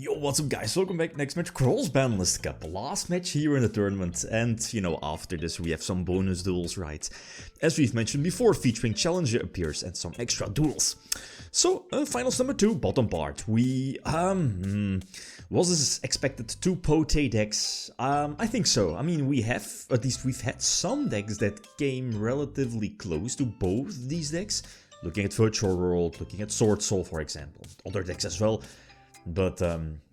Yo, what's up guys, welcome back. Next match, Cross-Banlist Cup, last match here in the tournament, and you know, after this we have some bonus duels, right? As we've mentioned before, featuring challenger appears and some extra duels. So, finals number 2, bottom part. We, was this expected 2 Pote decks? I think so. I mean, we've had some decks that came relatively close to both these decks. Looking at Virtual World, looking at Sword Soul for example, other decks as well. But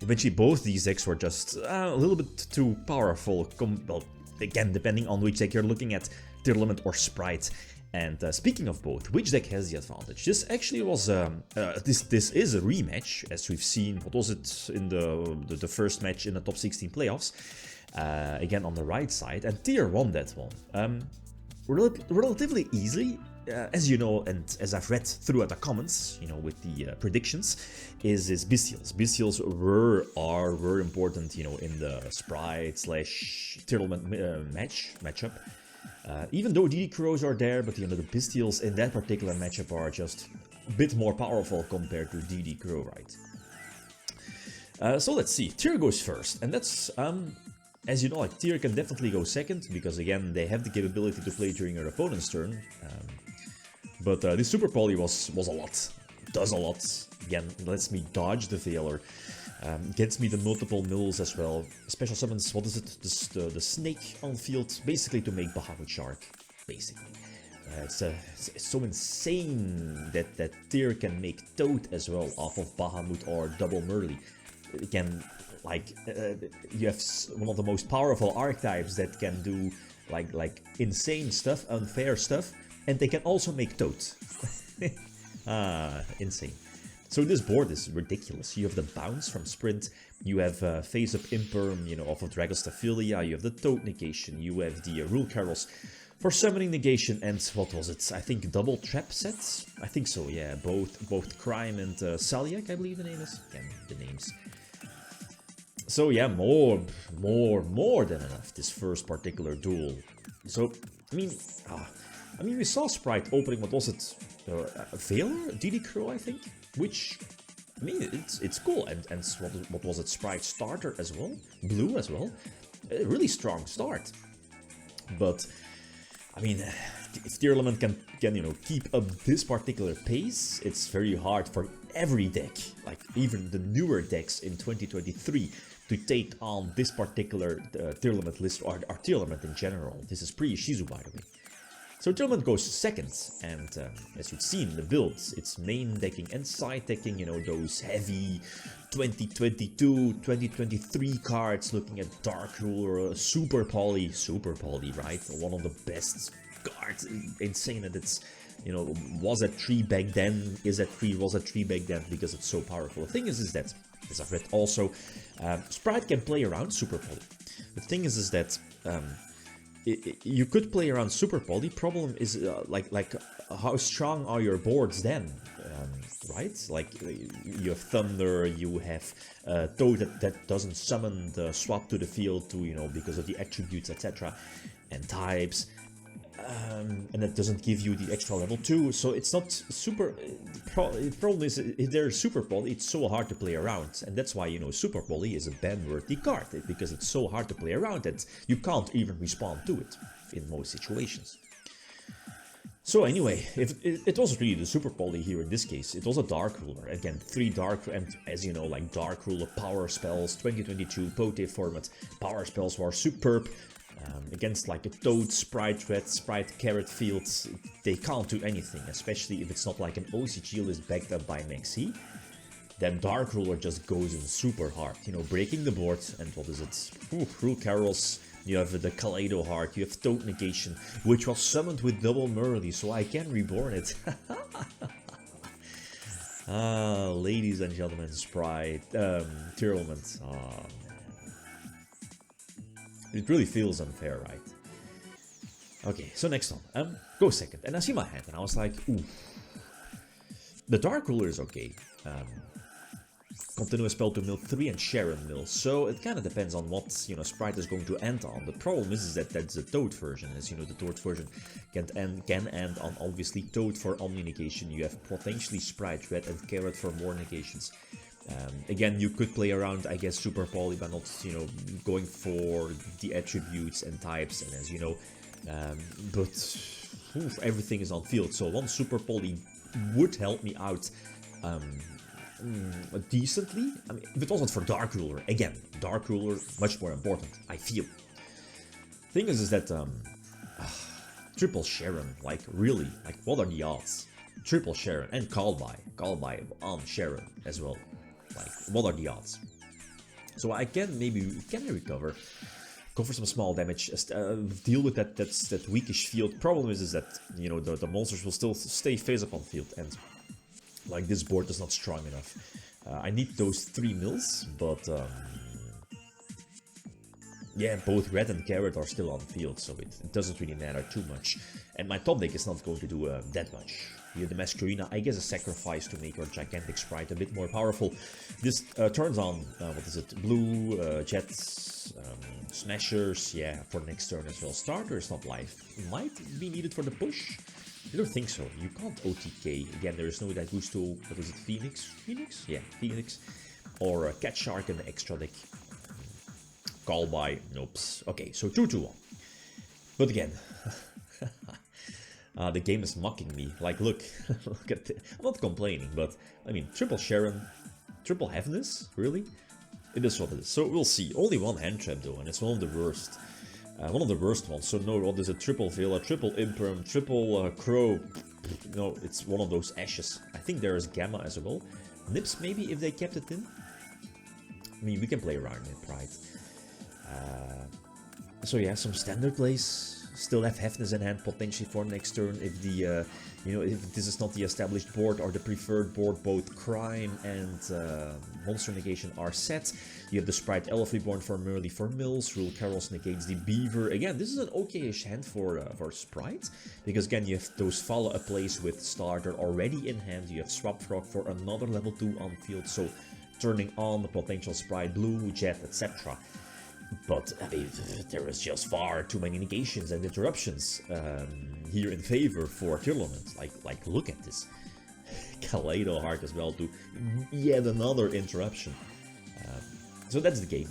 eventually both these decks were just a little bit too powerful, well, again, depending on which deck you're looking at, Tearlaments or Spright. And speaking of both, which deck has the advantage? This actually was, this is a rematch, as we've seen, what was it, in the first match in the top 16 playoffs, again on the right side, and Tear won that one. Relatively easily. As you know, and as I've read throughout the comments, you know, with the predictions, is Bestials. Bestials were important, you know, in the Spright / Tearlaments matchup. Even though DD Crows are there, but you know, the Bestials in that particular matchup are just a bit more powerful compared to DD Crow, right? So let's see. Tear goes first, and that's as you know, like, Tear can definitely go second, because again, they have the capability to play during their opponent's turn. But this Super Poly was a lot. Does a lot. Again, lets me dodge the Veiler. Gets me the multiple mills as well. Special summons, what is it? The snake on field, basically to make Bahamut Shark. Basically. It's so insane that Tear can make Toad as well off of Bahamut or Double Merly. Again, like, you have one of the most powerful archetypes that can do like insane stuff, unfair stuff. And they can also make Toad. Insane. So this board is ridiculous. You have the bounce from Sprint, you have Face Up Imperm, you know, off of Dragostaphilia, you have the Toad negation, you have the Rule Carols for summoning negation, and what was it? I think double trap sets? I think so, yeah. Both Crime and Saliak, I believe the name is. Again, the names. So yeah, more than enough, this first particular duel. So, I mean, we saw Spright opening, what was it, Veiler? DD Crow, I think? Which, I mean, it's cool. And what was it, Spright starter as well? Blue as well? A really strong start. But, I mean, if Tearlaments can, you know, keep up this particular pace, it's very hard for every deck, like even the newer decks in 2023, to take on this particular Tearlaments list, or Tearlaments in general. This is pre-Shizu, by the way. So Tearlaments goes second, and as you've seen, the builds, it's main decking and side decking, you know, those heavy 2022, 2023 cards, looking at Dark Ruler, Super Poly, right? One of the best cards, insane that it's, you know, was at 3 back then, is at 3, was at 3 back then, because it's so powerful. The thing is that, as I've read also, Spright can play around Super Poly. The thing is that, you could play around Super Poly. Problem is like how strong are your boards then, right? Like you have Thunder, you have Toad that doesn't summon the swap to the field to, you know, because of the attributes, etc. and types, and that doesn't give you the extra level 2. So it's not super. The problem is if there's Super Poly, it's so hard to play around, and that's why, you know, Super Poly is a ban-worthy card, because it's so hard to play around that you can't even respond to it in most situations. So anyway, it wasn't really the Super Poly here in this case. It was a Dark Ruler. Again, 3 Dark, and as you know, like Dark Ruler power spells, 2022 Pote format, power spells were superb. Against like a Toad, Spright Red, Spright Carrot fields, they can't do anything, especially if it's not like an OCG list backed up by Maxi. Then Dark Ruler just goes in super hard, you know, breaking the board. And what is it? Rule Carols, you have the Kaleido Heart, you have Toad negation, which was summoned with Double Merly, so I can reborn it. Ladies and gentlemen, Spright, Tearlaments. It really feels unfair, right? Okay, so next one. Go second. And I see my hand, and I was like, ooh. The Dark Ruler is okay. Continuous spell to mill 3 and Sharon mill, so it kind of depends on what, you know, Spright is going to end on. The problem is that that's the Toad version. As you know, the Toad version can end on obviously Toad for Omni negation. You have potentially Spright Red and Carrot for more negations. Again, you could play around, I guess, Super Poly by not, you know, going for the attributes and types, and as you know, but everything is on field, so one Super Poly would help me out decently. I mean, if it wasn't for Dark Ruler, again, Dark Ruler, much more important, I feel. Thing is that, Triple Sharon, like, really, like, what are the odds? Triple Sharon, and Callby on Sharon as well. Like, what are the odds? So I can maybe recover, go for some small damage, deal with that weakish field. Problem is that, you know, the monsters will still stay face up on field, and like this board is not strong enough. I need those 3 mills, but yeah, both red and carrot are still on field, so it doesn't really matter too much. And my top deck is not going to do that much. Here the Masquerina, I guess a sacrifice to make our gigantic Spright a bit more powerful. This turns on, what is it, blue, jets, smashers, yeah, for next turn as well. Starter is not live, might be needed for the push. I don't think so, you can't OTK. Again, there is no Dagusto, what is it, Phoenix? Phoenix? Yeah, Phoenix. Or Cat Shark in the extra deck. Call by, nope. Okay, so 2-2-1. But again, the game is mocking me. Like, look, look at it. I'm not complaining, but I mean, Triple Sharon, Triple Heaviness, really? It is what it is. So we'll see. Only one hand trap though, and it's one of the worst. One of the worst ones. So no, what is it? Triple Vela, Triple Imperm, Triple Crow. No, it's one of those ashes. I think there is Gamma as well. Nips maybe if they kept it in. I mean, we can play around it, right? So yeah, some standard plays. Still have Heaviness in hand potentially for next turn if the, you know, if this is not the established board or the preferred board, both Crime and Monster Negation are set. You have the Spright Elf Reborn for Merly for Mills, Rule Carols negates the Beaver. Again, this is an okay-ish hand for Spright, because again, you have those follow-up plays with Starter already in hand. You have Swap Frog for another level 2 on field, so turning on the potential Spright, Blue, Jet, etc. But, I mean, there is just far too many negations and interruptions here in favor for Tearlaments. Like, look at this. Kaleido Heart as well to yet another interruption. So that's the game.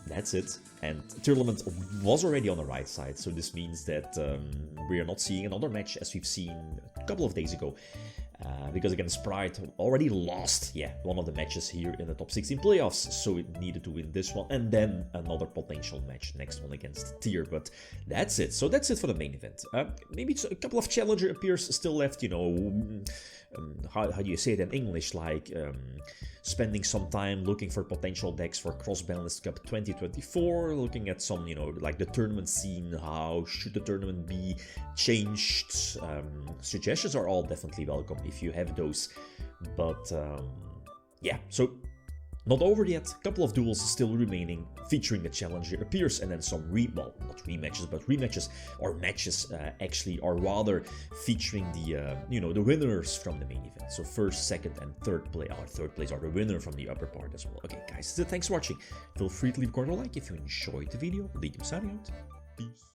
That's it. And Tearlaments was already on the right side, so this means that we are not seeing another match as we've seen a couple of days ago. Because again, Spright already lost, yeah, one of the matches here in the top 16 playoffs, so it needed to win this one, and then another potential match, next one against Tier, but that's it. So that's it for the main event. Maybe it's a couple of challenger appears still left, you know, how do you say it in English, like spending some time looking for potential decks for Cross-Banlist Cup 2024, looking at some, you know, like the tournament scene, how should the tournament be changed. Suggestions are all definitely welcome if you have those, but yeah, so not over yet. A couple of duels still remaining, featuring the challenger appears, and then some well, not rematches, but rematches or matches actually, or rather featuring the you know, the winners from the main event. So first, second, and third place. Our third place are the winner from the upper part as well. Okay, guys, thanks for watching. Feel free to leave a corner like if you enjoyed the video. Leave signing out. Peace.